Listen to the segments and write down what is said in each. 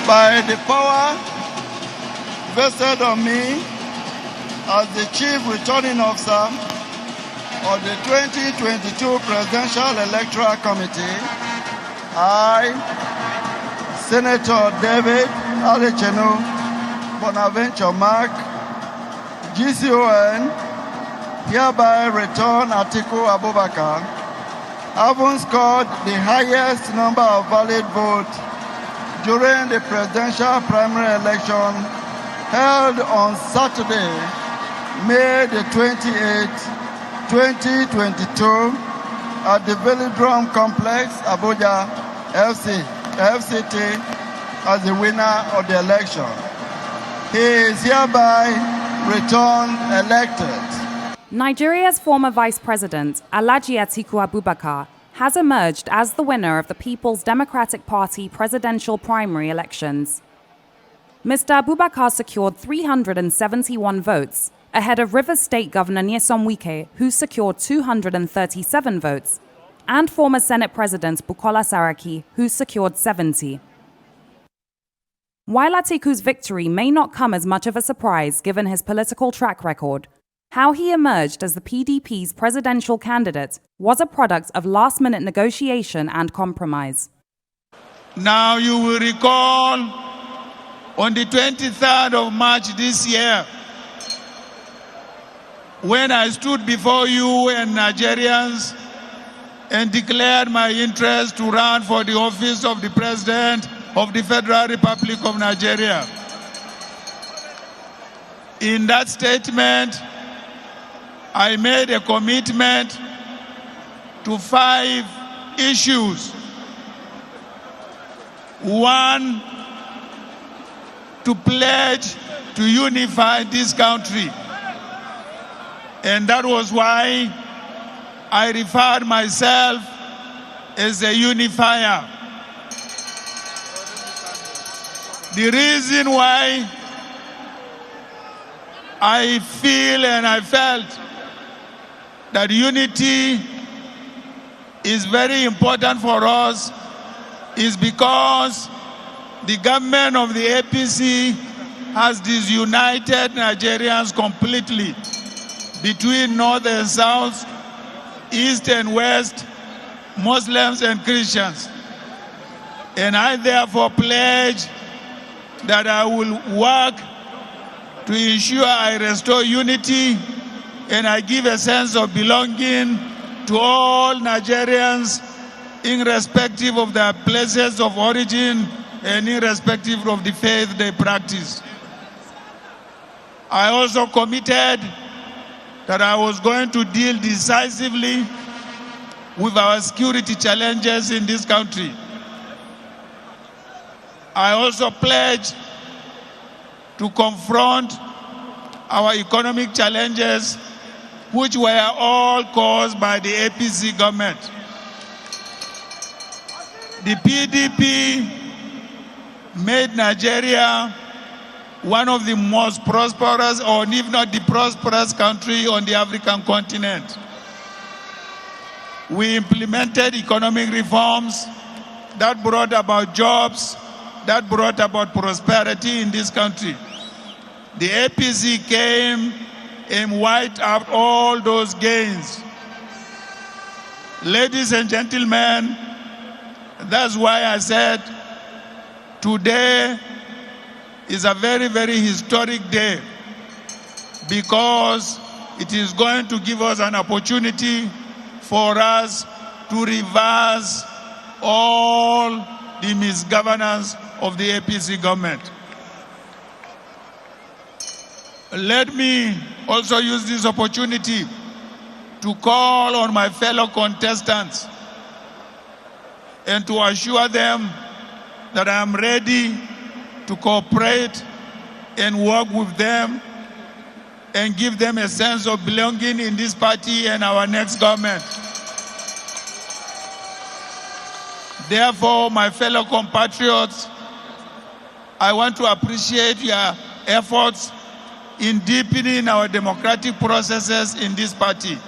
by the power vested on me as the Chief Returning Officer of the 2022 Presidential Electoral Committee, I, Senator David Adechenu Bonaventure Mark, GCON, hereby return Atiku Abubakar, having scored the highest number of valid votes during the presidential primary election held on Saturday, May the 28th, 2022 at the Velodrome Complex, Abuja, FCT, as the winner of the election. He is hereby returned elected. Nigeria's former Vice President, Alhaji Atiku Abubakar, has emerged as the winner of the People's Democratic Party presidential primary elections. Mr. Abubakar secured 371 votes, ahead of Rivers State Governor Nyesom Wike, who secured 237 votes, and former Senate President Bukola Saraki, who secured 70. While Atiku's victory may not come as much of a surprise given his political track record, how he emerged as the PDP's presidential candidate was a product of last-minute negotiation and compromise. Now you will recall on the 23rd of March this year, when I stood before you and Nigerians and declared my interest to run for the office of the President of the Federal Republic of Nigeria. In that statement, I made a commitment to 5 issues. 1, to pledge to unify this country. And that was why I referred myself as a unifier. The reason why I feel and I felt that unity is very important for us is because the government of the APC has disunited Nigerians completely between North and South, East and West, Muslims and Christians. And I therefore pledge that I will work to ensure I restore unity and I give a sense of belonging to all Nigerians, irrespective of their places of origin and irrespective of the faith they practice. I also committed that I was going to deal decisively with our security challenges in this country. I also pledged to confront our economic challenges, which were all caused by the APC government. The PDP made Nigeria one of the most prosperous, or if not the prosperous country on the African continent. We implemented economic reforms that brought about jobs, that brought about prosperity in this country. The APC came and wiped out all those gains. Ladies and gentlemen, that's why I said today is a very, very historic day, because it is going to give us an opportunity for us to reverse all the misgovernance of the APC government. Let me also use this opportunity to call on my fellow contestants and to assure them that I am ready to cooperate and work with them and give them a sense of belonging in this party and our next government. Therefore, my fellow compatriots, I want to appreciate your efforts in deepening our democratic processes in this party.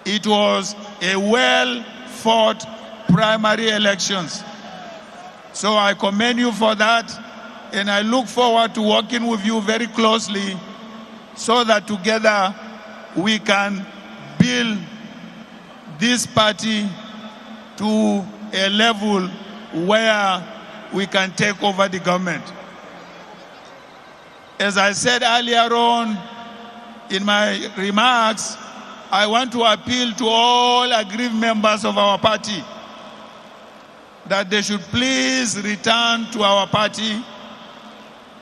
It was a well-fought primary elections. So I commend you for that, and I look forward to working with you very closely so that together we can build this party to a level where we can take over the government. As I said earlier on in my remarks, I want to appeal to all aggrieved members of our party that they should please return to our party,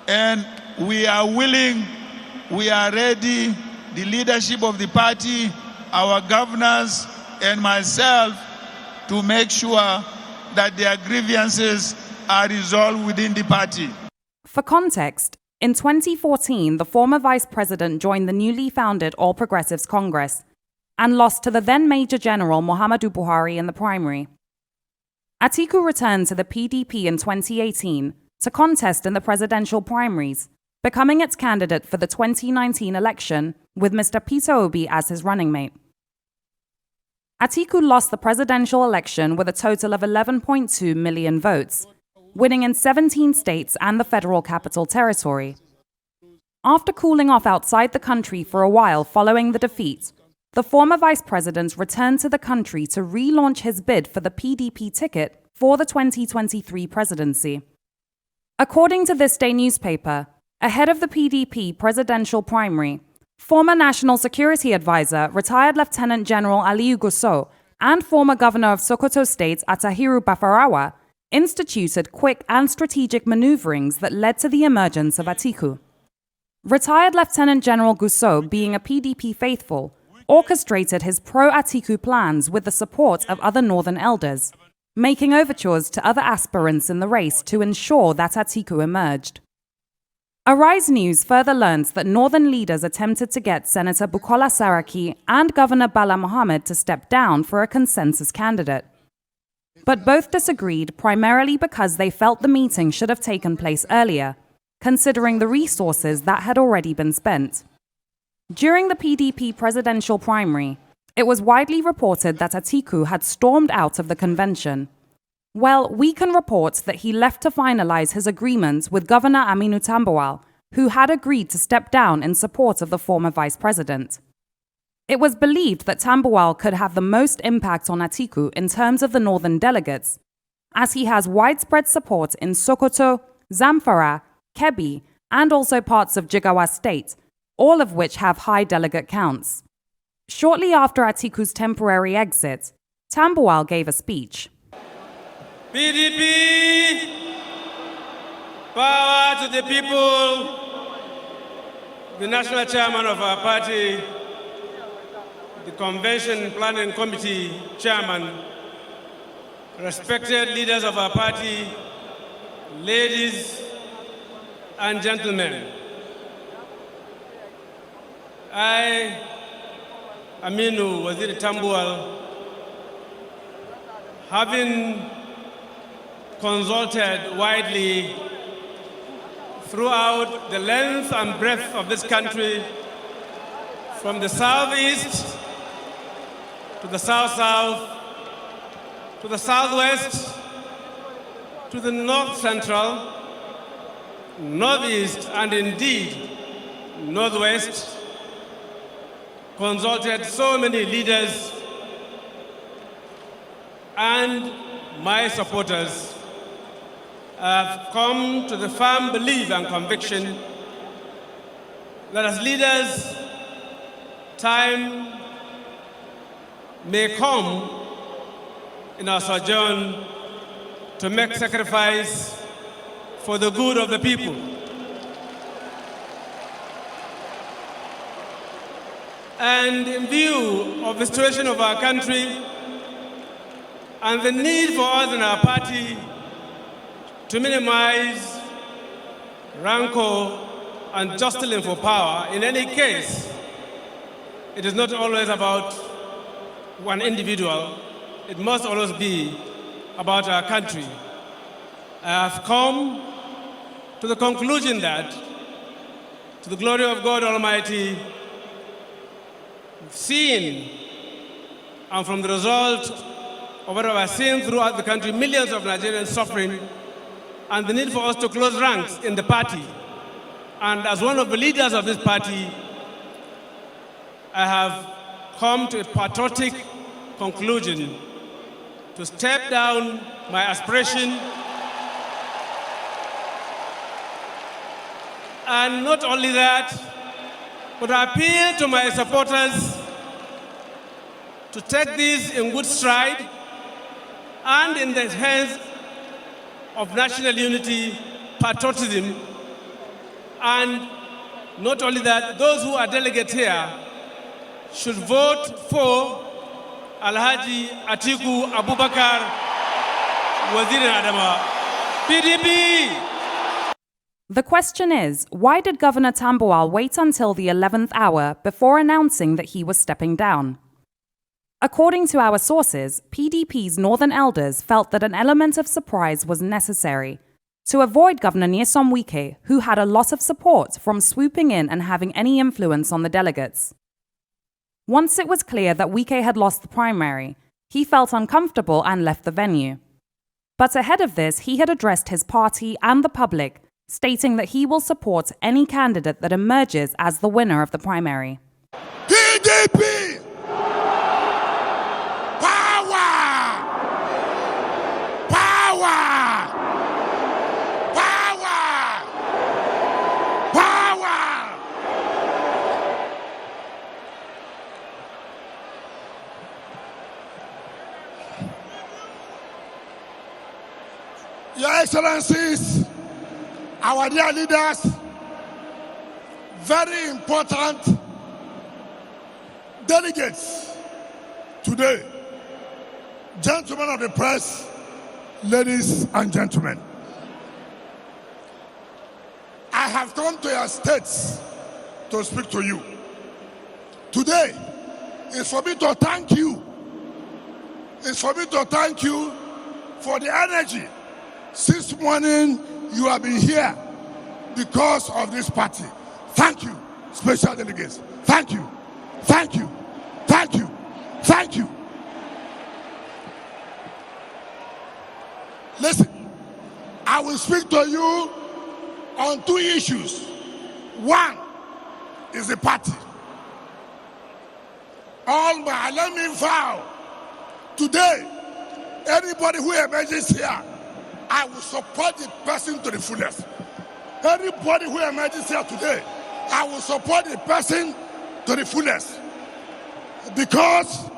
and we are willing, we are ready, the leadership of the party, our governors, and myself, to make sure that their grievances are resolved within the party. For context, in 2014, the former vice president joined the newly founded All Progressives Congress and lost to the then Major General Muhammadu Buhari in the primary. Atiku returned to the PDP in 2018 to contest in the presidential primaries, becoming its candidate for the 2019 election with Mr. Peter Obi as his running mate. Atiku lost the presidential election with a total of 11.2 million votes, winning in 17 states and the Federal Capital Territory. After cooling off outside the country for a while following the defeat, the former vice president returned to the country to relaunch his bid for the PDP ticket for the 2023 presidency. According to This Day newspaper, ahead of the PDP presidential primary, former National Security Advisor, retired Lieutenant General Aliyu Gusau, and former Governor of Sokoto State, Atahiru Bafarawa, instituted quick and strategic maneuverings that led to the emergence of Atiku. Retired Lieutenant General Gusau, being a PDP faithful, orchestrated his pro-Atiku plans with the support of other northern elders, making overtures to other aspirants in the race to ensure that Atiku emerged. Arise News further learns that northern leaders attempted to get Senator Bukola Saraki and Governor Bala Mohammed to step down for a consensus candidate. But both disagreed primarily because they felt the meeting should have taken place earlier, considering the resources that had already been spent. During the PDP presidential primary, it was widely reported that Atiku had stormed out of the convention. Well, we can report that he left to finalize his agreement with Governor Aminu Tambuwal, who had agreed to step down in support of the former vice president. It was believed that Tambuwal could have the most impact on Atiku in terms of the northern delegates, as he has widespread support in Sokoto, Zamfara, Kebbi, and also parts of Jigawa State, all of which have high delegate counts. Shortly after Atiku's temporary exit, Tambuwal gave a speech. PDP, power to the people. The national chairman of our party, the convention planning committee chairman, respected leaders of our party, ladies and gentlemen. I, Aminu Waziri Tambuwal, having consulted widely throughout the length and breadth of this country, from the southeast to the south-south, to the southwest, to the north-central, northeast, and indeed northwest, consulted so many leaders and my supporters. Have come to the firm belief and conviction that as leaders, time may come in our sojourn to make sacrifice for the good of the people. And in view of the situation of our country and the need for us in our party to minimize rancor and jostling for power, in any case, it is not always about one individual. It must always be about our country. I have come to the conclusion that, to the glory of God Almighty, seeing and from the result of what I have seen throughout the country, millions of Nigerians suffering and the need for us to close ranks in the party. And as one of the leaders of this party, I have come to a patriotic conclusion to step down my aspiration and not only that, but I appeal to my supporters to take this in good stride and in the hands of national unity, patriotism, and not only that, those who are delegates here should vote for Alhaji Atiku Abubakar, Wazir Adama, PDP. The question is, why did Governor Tambuwal wait until the 11th hour before announcing that he was stepping down? According to our sources, PDP's northern elders felt that an element of surprise was necessary to avoid Governor Nyesom Wike, who had a lot of support, from swooping in and having any influence on the delegates. Once it was clear that Wike had lost the primary, he felt uncomfortable and left the venue. But ahead of this, he had addressed his party and the public, stating that he will support any candidate that emerges as the winner of the primary. PDP! Your Excellencies, our dear leaders, very important delegates today, gentlemen of the press, ladies and gentlemen, I have come to your states to speak to you. Today is for me to thank you. It's for me to thank you for the energy. Since morning, you have been here because of this party. Thank you, special delegates. Thank you, thank you, thank you, thank you. Listen, I will speak to you on two issues. One is the party. Let me vow today, anybody who emerges here, I will support the person to the fullest. Anybody who emerges here today, I will support the person to the fullest. Because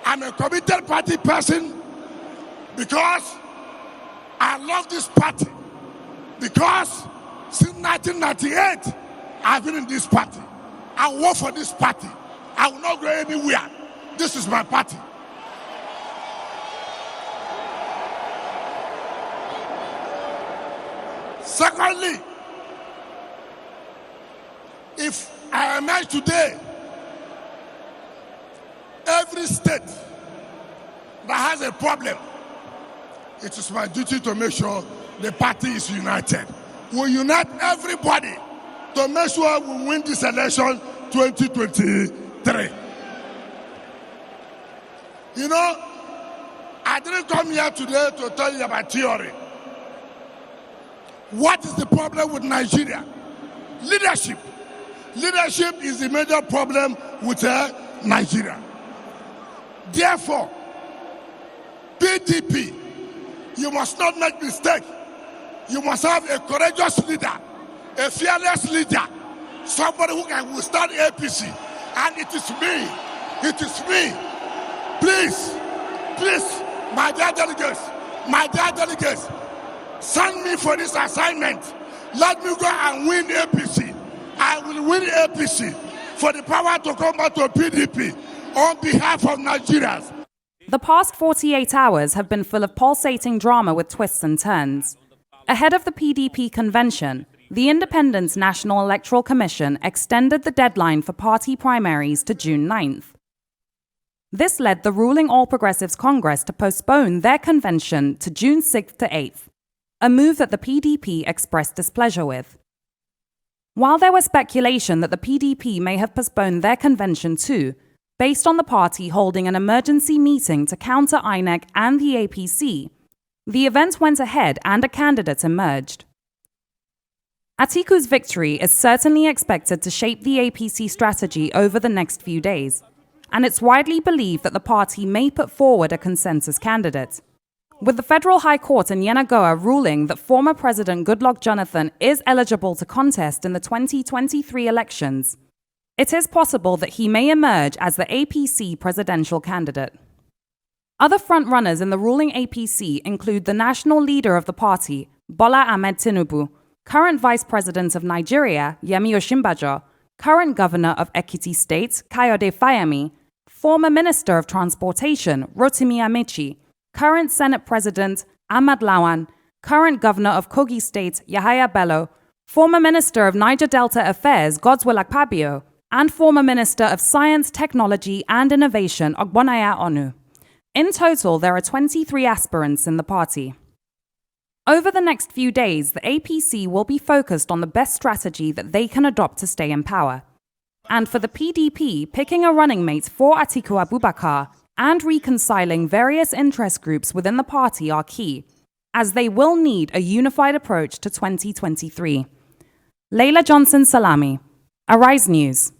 I'm a committed party person, because I love this party, because since 1998, I've been in this party. I work for this party. I will not go anywhere. This is my party. Secondly, if I emerge today, every state that has a problem, it is my duty to make sure the party is united. We unite everybody to make sure we win this election 2023. You know, I didn't come here today to tell you about theory. What is the problem with Nigeria? Leadership. Leadership is the major problem with Nigeria. Therefore, PDP, you must not make mistake. You must have a courageous leader, a fearless leader, somebody who can withstand APC. And it is me. It is me. Please, please, my dear delegates, send me for this assignment. Let me go and win APC. I will win APC for the power to come back to PDP on behalf of Nigerians. The past 48 hours have been full of pulsating drama with twists and turns. Ahead of the PDP convention, the Independent National Electoral Commission extended the deadline for party primaries to June 9th. This led the ruling All Progressives Congress to postpone their convention to June 6th to 8th, a move that the PDP expressed displeasure with. While there was speculation that the PDP may have postponed their convention too, based on the party holding an emergency meeting to counter INEC and the APC, The event went ahead and a candidate emerged. Atiku's victory is certainly expected to shape the APC strategy over the next few days, and it's widely believed that the party may put forward a consensus candidate. With the Federal High Court in Yenagoa ruling that former President Goodluck Jonathan is eligible to contest in the 2023 elections, it is possible that he may emerge as the APC presidential candidate. Other frontrunners in the ruling APC include the national leader of the party, Bola Ahmed Tinubu, current Vice President of Nigeria, Yemi Osinbajo, current Governor of Ekiti State, Kayode Fayemi, former Minister of Transportation, Rotimi Amechi, current Senate President, Ahmad Lawan, current Governor of Kogi State, Yahaya Bello, former Minister of Niger Delta Affairs, Godswill Akpabio, and former Minister of Science, Technology and Innovation, Ogbonnaya Onu. In total, there are 23 aspirants in the party. Over the next few days, the APC will be focused on the best strategy that they can adopt to stay in power. And for the PDP, picking a running mate for Atiku Abubakar and reconciling various interest groups within the party are key, as they will need a unified approach to 2023. Liala Johnson Salami, Arise News.